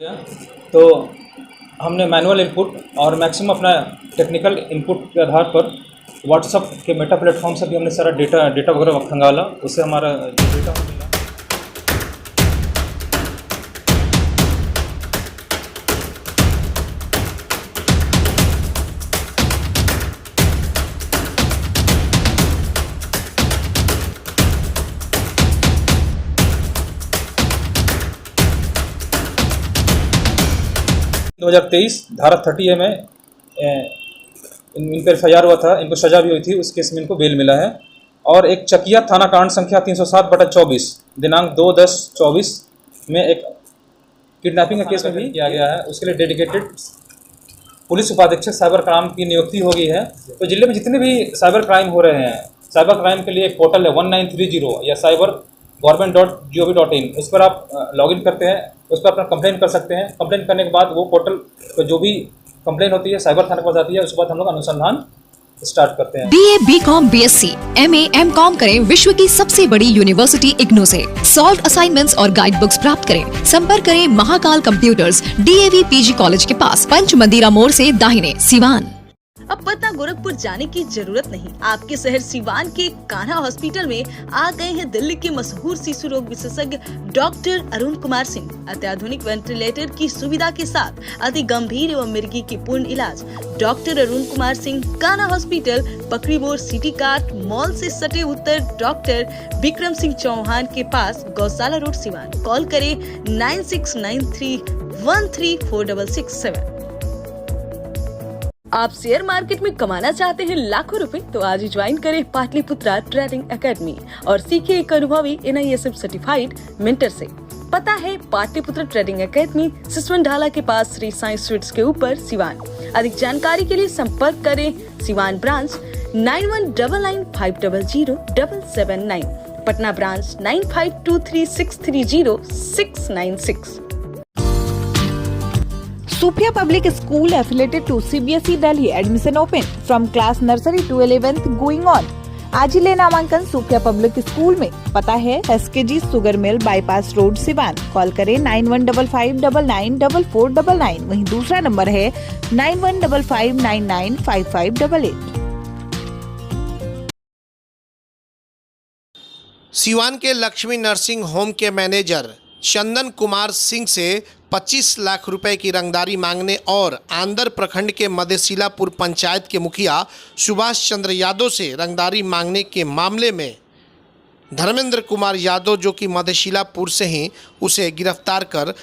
गया तो हमने मैनुअल इनपुट और मैक्सिमम अपना टेक्निकल इनपुट के आधार पर व्हाट्सअप के मेटा प्लेटफॉर्म से भी हमने सारा डेटा वगैरह खंगाला। उससे हमारा जो डेटा हमें मिला। दो 2023 धारा 30A में इन पर FIR हुआ था, इनको सजा भी हुई थी। उस केस में इनको बेल मिला है। और एक चकिया थाना कांड संख्या 307/24 दिनांक 2/10/24 में एक किडनैपिंग का केस में भी किया गया है। उसके लिए डेडिकेटेड पुलिस उपाधीक्षक साइबर क्राइम की नियुक्ति हो गई है। तो जिले में जितने भी साइबर क्राइम हो रहे हैं, साइबर क्राइम के लिए एक पोर्टल है 1930 या cybergovernment.gov.in। उस पर आप लॉगिन करते हैं, उस पर अपना कंप्लेन कर सकते हैं। कंप्लेन करने के बाद वो पोर्टल पर जो भी कंप्लेन होती है साइबर थाने के पास आती है। उसके बाद हम लोग अनुसंधान स्टार्ट करते हैं। BA, BCom, BSc, MA, MCom करें विश्व की सबसे बड़ी यूनिवर्सिटी इग्नू से। सॉल्व असाइनमेंट्स और गाइड बुक्स प्राप्त करें। संपर्क करें Mahakal computers, DAV PG college के पास, पंच मंदिरा मोड़ से दाहिने, सिवान। अब पटना गोरखपुर जाने की जरूरत नहीं। आपके शहर सिवान के कान्हा हॉस्पिटल में आ गए हैं दिल्ली के मशहूर शिशु रोग विशेषज्ञ डॉक्टर अरुण कुमार सिंह। अत्याधुनिक वेंटिलेटर की सुविधा के साथ अति गंभीर एवं मिर्गी की पूर्ण इलाज। डॉक्टर अरुण कुमार सिंह, कान्हा हॉस्पिटल, पकड़ी मोड़, सिटी कार्ट मॉल से सटे उत्तर डॉक्टर विक्रम सिंह चौहान के पास, गौशाला रोड, सिवान। कॉल करें 9693134667। आप शेयर मार्केट में कमाना चाहते हैं लाखों रुपए, तो आज ही ज्वाइन करें पाटलिपुत्रा ट्रेडिंग एकेडमी और सीखिए एक अनुभवी NISF सर्टिफाइड मेंटर से। पता है पाटलिपुत्रा ट्रेडिंग एकेडमी, सिसवन ढाला के पास, श्री साई स्वीट्स के ऊपर, सिवान। अधिक जानकारी के लिए संपर्क करें Siwan branch 9199500779, Patna branch 9523630696। Sophia Public School affiliated to CBSE Delhi. Admission open from class nursery to 11th going on. आज ही ले नामांकन सोफिया पब्लिक स्कूल में। पता है SKG sugar mill, bypass road, Siwan. Call करें 9155994499। वहीं दूसरा नंबर है 9155995588। सिवान के लक्ष्मी नर्सिंग होम के मैनेजर चंदन कुमार सिंह से 25 लाख रुपए की रंगदारी मांगने और आंदर प्रखंड के मदेशिलापुर पंचायत के मुखिया सुभाष चंद्र यादव से रंगदारी मांगने के मामले में धर्मेंद्र कुमार यादव, जो कि मदेशिलापुर से ही, उसे गिरफ्तार कर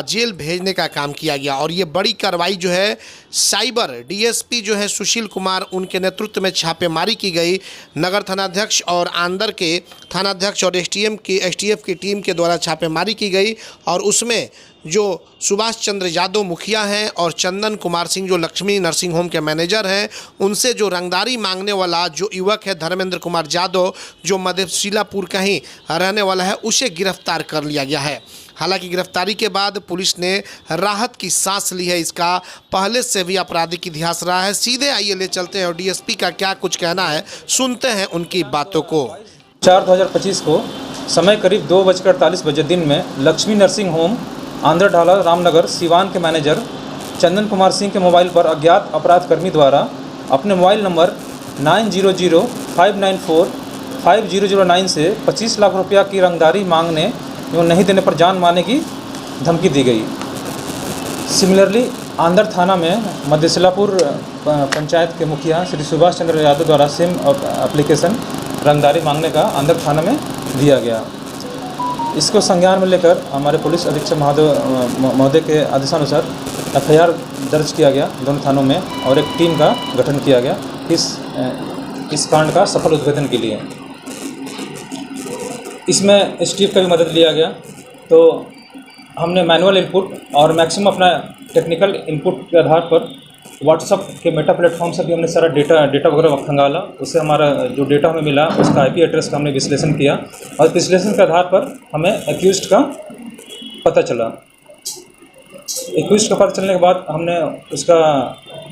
जेल भेजने का काम किया गया। और ये बड़ी कार्रवाई जो है साइबर DSP जो है सुशील कुमार, उनके नेतृत्व में छापेमारी की गई। नगर थानाध्यक्ष और आंदर के थानाध्यक्ष और STF की टीम के द्वारा छापेमारी की गई। और उसमें जो सुभाष चंद्र यादव मुखिया हैं और चंदन कुमार सिंह जो लक्ष्मी नर्सिंग होम के मैनेजर हैं, उनसे जो रंगदारी मांगने वाला जो युवक है धर्मेंद्र कुमार यादव, जो मदेशिलापुर का ही रहने वाला है, उसे गिरफ्तार कर लिया गया है। हालांकि गिरफ्तारी के बाद पुलिस ने राहत की सांस ली है। इसका पहले से भी आपराधिक इतिहास रहा है। सीधे आइए ले चलते हैं और DSP का क्या कुछ कहना है, सुनते हैं उनकी बातों को। 4/2025 को समय करीब 2:48 दिन में लक्ष्मी नर्सिंग होम, आंध्र ढाला, रामनगर, सिवान के मैनेजर चंदन कुमार सिंह के मोबाइल पर अज्ञात अपराधकर्मी द्वारा अपने मोबाइल नंबर 9005945009 से 25 लाख रुपया की रंगदारी मांगने एवं नहीं देने पर जान मारने की धमकी दी गई। सिमिलरली आंध्र थाना में मदेशिलापुर पंचायत के मुखिया श्री सुभाष चंद्र यादव द्वारा सेम एप्लीकेशन रंगदारी मांगने का आंध्र थाना में दिया गया। इसको संज्ञान में लेकर हमारे पुलिस अधीक्षक महोदय के आदेशानुसार FIR दर्ज किया गया दोनों थानों में और एक टीम का गठन किया गया इस कांड का सफल उद्भेदन के लिए। इसमें STF का भी मदद लिया गया। तो हमने मैनुअल इनपुट और मैक्सिमम अपना टेक्निकल इनपुट के आधार पर व्हाट्सअप के मेटा प्लेटफॉर्म से भी हमने सारा डेटा वगैरह खंगाला। उससे हमारा जो डेटा हमें मिला उसका IP एड्रेस का हमने विश्लेषण किया और विश्लेषण के आधार पर हमें एक्यूज्ड का पता चला। एक्यूज्ड का पता चलने के बाद हमने उसका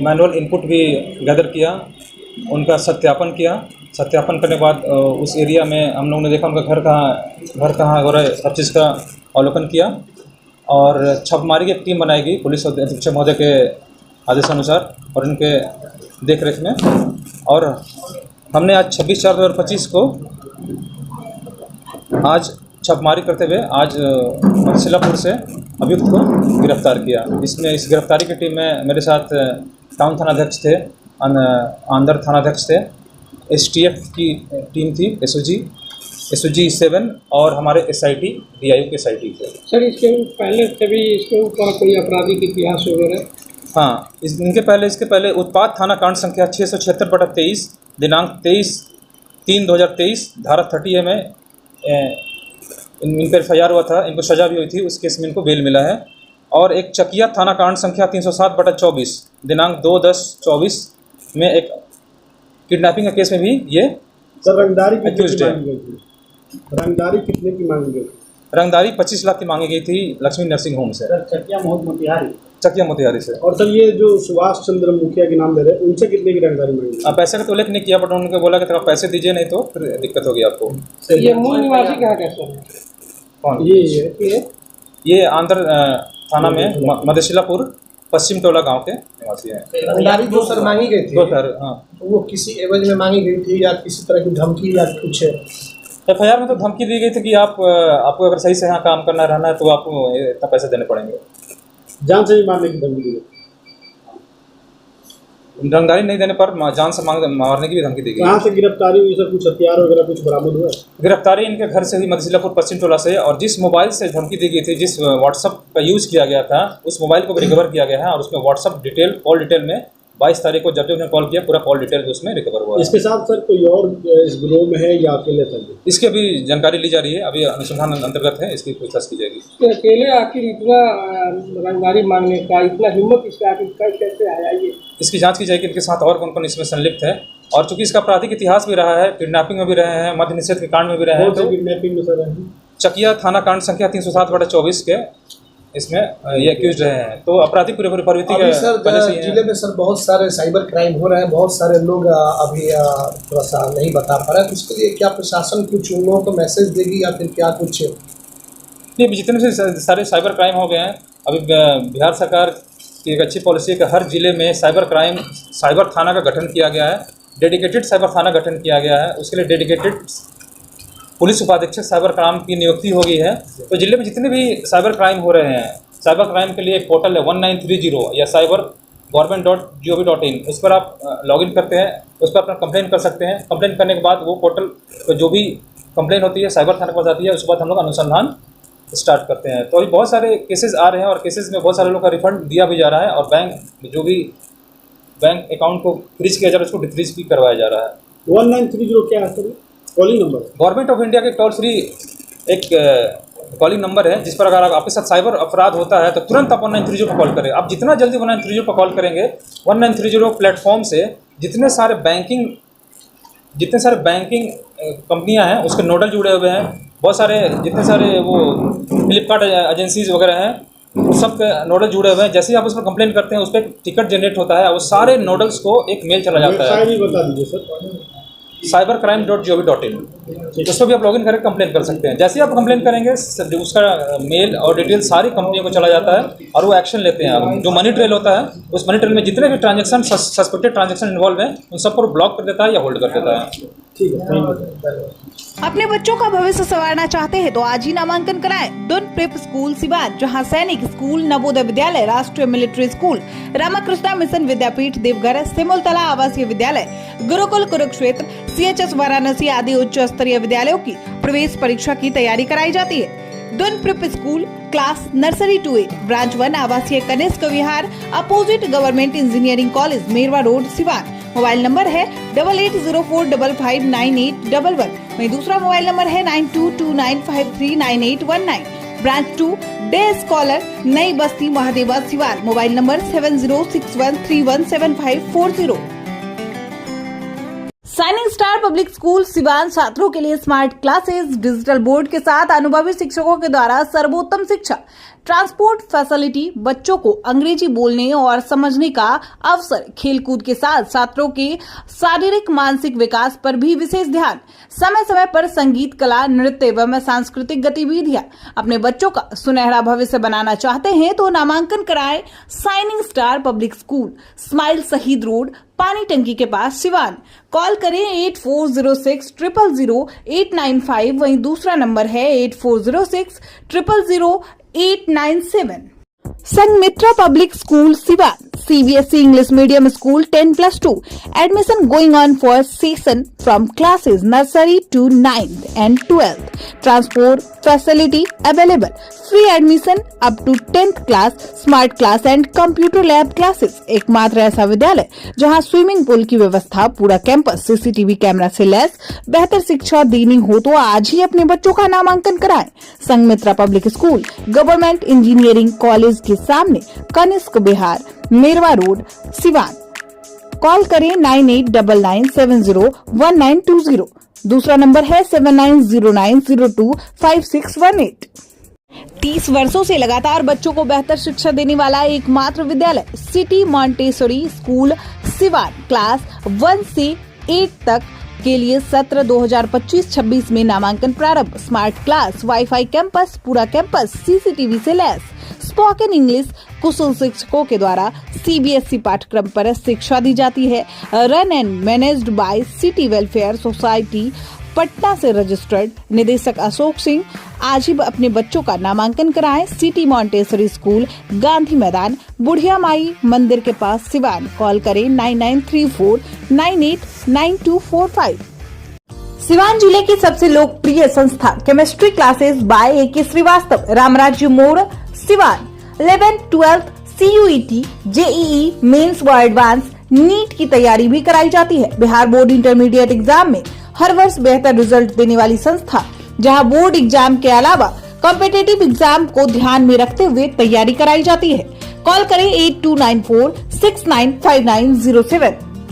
मैनुअल इनपुट भी गैदर किया, उनका सत्यापन किया। सत्यापन करने के बाद उस एरिया में हम लोगों ने देखा उनका घर कहाँ हो रहा है, सब चीज़ का अवलोकन किया। और छापेमारी की एक टीम बनाई गई पुलिस अधीक्षक महोदय के आदेशानुसार और इनके देखरेख में। और हमने आज 26/4/2025 को आज छापेमारी करते हुए आज मदसिलापुर से अभियुक्त को गिरफ्तार किया। इसमें इस गिरफ्तारी की टीम में मेरे साथ टाउन थानाध्यक्ष थे, आंदर थानाध्यक्ष थे, STF की टीम थी, SOG 7 और हमारे SIT DIU के SIT थे। सर इसके पहले कभी इसके ऊपर कोई आपराधिक इतिहास वगैरह? हाँ, इसके पहले उत्पाद थाना कांड संख्या 676/23 दिनांक 23/3/2023 धारा 30A में इन पर FIR हुआ था, इनको सजा भी हुई थी, उस केस में इनको बेल मिला है। और एक चकिया थाना कांड संख्या 307/24 दिनांक 2/10/24 में एक किडनैपिंग के केस में भी ये रंगदारी कितने accused की है। मांगी गई थी? रंगदारी कितने की मांगी गई थी? रंगदारी 25 लाख की मांगी गई थी लक्ष्मी नर्सिंग होम से, चकिया मोतिहारी से। और सर ये जो सुभाष चंद्र मुखिया के नाम दे रहे हैं उनसे कितने की रंगदारी मांगी? पैसे का तो उल्लेख नहीं किया, बट उन्होंने बोला कि आप पैसे दीजिए नहीं तो फिर दिक्कत होगी आपको। ये मूल निवासी कहाँ का सर? कौन? ये ये आंध्र थाना में मदसिलापुर पश्चिम टोला गांव के निवासी हैं। रंगदारी जो सर मांगी गई थी, 2000 हाँ, तो वो किसी एवज में मांगी गई थी या किसी तरह की धमकी या कुछ? FIR में तो धमकी दी गई थी कि आपको अगर सही से यहाँ काम करना रहना है तो आपको इतना पैसे देने पड़ेंगे। जान से भी मारने की धमकी दी गई। रंगदारी नहीं देने पर जान से मारने की भी धमकी दी गई। कहाँ से गिरफ्तारी हुई सर? कुछ हथियार वगैरह कुछ बरामद हुआ? गिरफ्तारी इनके घर से हुई, मदसिलापुर पश्चिम टोला से। और जिस मोबाइल से धमकी दी गई थी, जिस व्हाट्सअप का यूज़ किया गया था, उस मोबाइल को भी रिकवर किया गया है। और उसमें व्हाट्सअप डिटेल, कॉल डिटेल में 22 तारीख को जब उन्होंने कॉल किया, पूरा कॉल डिटेल उसमें रिकवर हुआ। इसके साथ सर कोई और इस गिरोह में है या अकेले सर? इसकी अभी जानकारी ली जा रही है, अभी अनुसंधान अंतर्गत है, इसकी पूछताछ की जाएगी। तो अकेले आखिर इतना रंगदारी मांगने का इतना हिम्मत इसका आखिर कैसे आया ये? इसकी जांच की जाएगी, इनके साथ और कौन कौन इसमें संलिप्त है। और चूंकि इसका आपराधिक इतिहास भी रहा है, किडनैपिंग में भी रहे हैं, मद्य निषेध के कांड में भी रहे हैं, तो किडनैपिंग में सर चकिया थाना कांड संख्या 307/24 के इसमें ये एक्यूज रहे हैं। तो आपराधिक प्रवृत्ति अभी सर जिले में सर बहुत सारे साइबर क्राइम हो रहे हैं, बहुत सारे लोग अभी थोड़ा सा नहीं बता पा रहे हैं, तो इसके लिए क्या प्रशासन कुछ उन लोगों को मैसेज देगी या फिर क्या कुछ? नहीं, जितने से सारे साइबर क्राइम हो गए हैं, अभी बिहार सरकार की एक अच्छी पॉलिसी है कि हर जिले में साइबर थाना का गठन किया गया है, डेडिकेटेड साइबर थाना गठन किया गया है। उसके लिए डेडिकेटेड पुलिस उपाधीक्षक साइबर क्राइम की नियुक्ति हो गई है। तो जिले में जितने भी साइबर क्राइम हो रहे हैं, साइबर क्राइम के लिए एक पोर्टल है 1930 या cybergovernment.gov.in, उस पर आप लॉगिन करते हैं, उस पर अपना कंप्लेन कर सकते हैं। कंप्लेन करने के बाद वो पोर्टल पर जो भी कंप्लेन होती है साइबर थाने के पास आती है, उसके बाद हम लोग अनुसंधान स्टार्ट करते हैं। तो अभी बहुत सारे केसेस आ रहे हैं और केसेस में बहुत सारे लोगों का रिफंड दिया भी जा रहा है और जो भी बैंक अकाउंट को फ्रीज किया जा रहा है उसको डिफ्रीज भी करवाया जा रहा है। 1930 क्या है sir? Calling number? Government of India के टोल फ्री एक कॉलिंग नंबर है, जिस पर अगर आपके साथ साइबर अपराध होता है तो तुरंत आप 1930 पर कॉल करें। आप जितना जल्दी 1930 पर कॉल करेंगे, 1930 प्लेटफॉर्म से जितने सारे बैंकिंग कंपनियां हैं उसके नोडल जुड़े हुए हैं, बहुत सारे जितने सारे वो फ्लिपकार्ट एजेंसीज वगैरह हैं, उस सब के नोडल जुड़े हुए हैं। जैसे ही आप उस पर कंप्लेन करते हैं, उस पर टिकट जनरेट होता है, वो सारे नोडल्स को एक मेल चला जाता है। वेबसाइट भी बता दीजिए सर। cybercrime.gov.in, उस पर भी आप लॉगिन करके कंप्लेन कर सकते हैं। जैसे ही आप कंप्लेन करेंगे, उसका मेल और डिटेल सारी कंपनियों को चला जाता है और वो एक्शन लेते हैं। जो मनी ट्रेल होता है, उस मनी ट्रेल में जितने भी ट्रांजैक्शन सस्पेक्टेड ट्रांजैक्शन इन्वॉल्व हैं, उन सबको ब्लॉक कर देता है या होल्ड कर देता है। ठीक है, थैंक यू। अपने बच्चों का भविष्य संवारना चाहते हैं तो आज ही नामांकन कराएं। दुन प्रेप स्कूल सिवान, जहां सैनिक स्कूल, नवोदय विद्यालय, राष्ट्रीय मिलिट्री स्कूल, रामाकृष्णा मिशन विद्यापीठ देवघर, सिमुलतला आवासीय विद्यालय, गुरुकुल कुरुक्षेत्र, CHS वाराणसी आदि उच्च स्तरीय विद्यालयों की प्रवेश परीक्षा की तैयारी कराई जाती है। Doon prep school class nursery to 8, branch 1 आवासीय Kanishka Vihar, opposite government engineering college, Merwa road, Siwan. Mobile number है 8804559811। वहीं दूसरा मोबाइल नंबर है 9229539819। ब्रांच 2 डे स्कॉलर, नई बस्ती, Mahadeva, Siwan. Mobile number 7061317540। Shining star public school Siwan छात्रों के लिए स्मार्ट क्लासेस, डिजिटल बोर्ड के साथ अनुभवी शिक्षकों के द्वारा सर्वोत्तम शिक्षा, ट्रांसपोर्ट फैसिलिटी, बच्चों को अंग्रेजी बोलने और समझने का अवसर, खेलकूद के साथ छात्रों के शारीरिक मानसिक विकास पर भी विशेष ध्यान, समय समय पर संगीत, कला, नृत्य एवं सांस्कृतिक गतिविधियां। अपने बच्चों का सुनहरा भविष्य बनाना चाहते हैं तो नामांकन कराएं shining star public school, smile शहीद रोड, पानी टंकी के पास, सिवान। कॉल करें 8406 000 895। वहीं दूसरा नंबर है 8406 000 897। Sanghamitra public school, Siwan, CBSE English Medium School 10+2. Admission going on for session from classes nursery to 9th and 12th. Transport facility available. Free admission up to 10th class, smart class and computer lab classes. एकमात्र ऐसा विद्यालय जहां swimming pool की व्यवस्था, पूरा campus CCTV camera से lace. बेहतर शिक्षा देनी हो तो आज ही अपने बच्चों का नामांकन कराएं। Sanghamitra public school, government engineering college के सामने, कनिष्क विहार, मेरवा रोड, सिवान। कॉल करें 9899701920। दूसरा नंबर है 7909025618। 30 वर्षों से लगातार बच्चों को बेहतर शिक्षा देने वाला एकमात्र विद्यालय city Montessori school, Siwan. Class 1 से 8 तक के लिए सत्र 2025-26 में नामांकन प्रारंभ। स्मार्ट क्लास, वाईफाई कैंपस, पूरा कैंपस CCTV से लैस। स्पोकन इंग्लिश कुशल शिक्षकों के द्वारा CBSE पाठ्यक्रम पर शिक्षा दी जाती है। Run and managed by city welfare society, Patna से रजिस्टर्ड। निदेशक अशोक सिंह। आज ही अपने बच्चों का नामांकन कराएं। सिटी मॉन्टेसरी स्कूल, गांधी मैदान, बुढ़िया माई मंदिर के पास, सिवान। कॉल करें 9934989245। सिवान जिले की सबसे लोकप्रिय संस्था chemistry classes by AK Srivastava, Ramrajya मोड़, Siwan. 11th 12th CUET, JEE mains व एडवांस, नीट की तैयारी भी कराई जाती है। बिहार बोर्ड इंटरमीडिएट एग्जाम में हर वर्ष बेहतर रिजल्ट देने वाली संस्था, जहां बोर्ड एग्जाम के अलावा कॉम्पिटिटिव एग्जाम को ध्यान में रखते हुए तैयारी कराई जाती है। कॉल करें 8294695907।